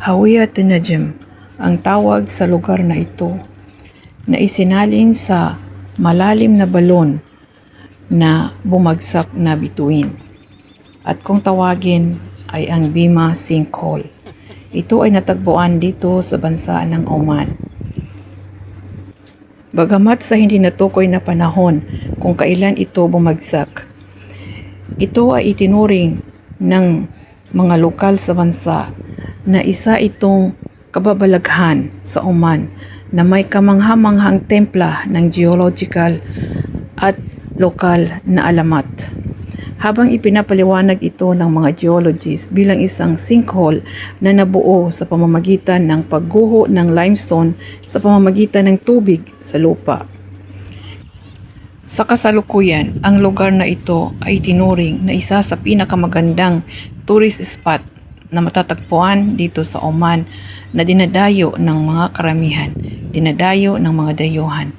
Hawiyat Najm ang tawag sa lugar na ito na isinalin sa malalim na balon na bumagsak na bituin. At kung tawagin ay ang Bima Sinkhole. Ito ay natagpuan dito sa bansa ng Oman. Bagamat sa hindi natukoy na panahon kung kailan ito bumagsak, ito ay itinuring ng mga lokal sa bansa na isa itong kababalaghan sa Oman na may kamanghamanghang templa ng geological at lokal na alamat. Habang ipinapaliwanag ito ng mga geologists bilang isang sinkhole na nabuo sa pamamagitan ng pagguho ng limestone sa pamamagitan ng tubig sa lupa. Sa kasalukuyan, ang lugar na ito ay tinuring na isa sa pinakamagandang tourist spot na matatagpuan dito sa Oman na dinadayo ng mga karamihan, dinadayo ng mga dayuhan.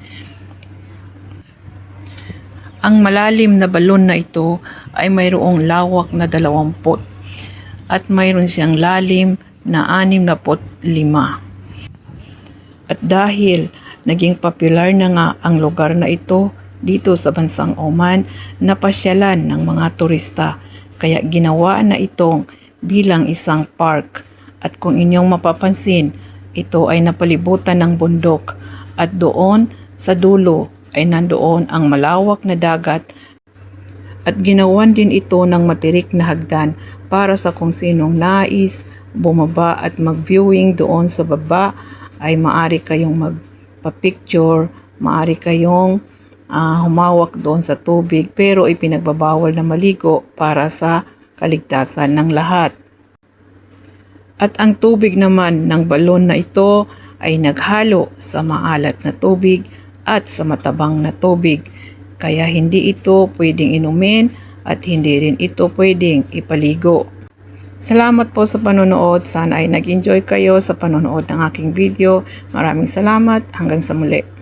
Ang malalim na balon na ito ay mayroong lawak na 20 at mayroon siyang lalim na 65. At dahil naging popular na nga ang lugar na ito dito sa bansang Oman, napasyalan ng mga turista kaya ginawa na itong bilang isang park. At kung inyong mapapansin, ito ay napalibutan ng bundok at doon sa dulo ay nandoon ang malawak na dagat at ginawan din ito ng matirik na hagdan para sa kung sinong nais bumaba at mag-viewing doon sa baba ay maari kayong magpa-picture, maari kayong humawak doon sa tubig pero ipinagbabawal na maligo para sa kaligtasan ng lahat. At ang tubig naman ng balon na ito ay naghalo sa maalat na tubig at sa matabang na tubig. Kaya hindi ito pwedeng inumin at hindi rin ito pwedeng ipaligo. Salamat po sa panonood. Sana ay nag-enjoy kayo sa panonood ng aking video. Maraming salamat. Hanggang sa muli.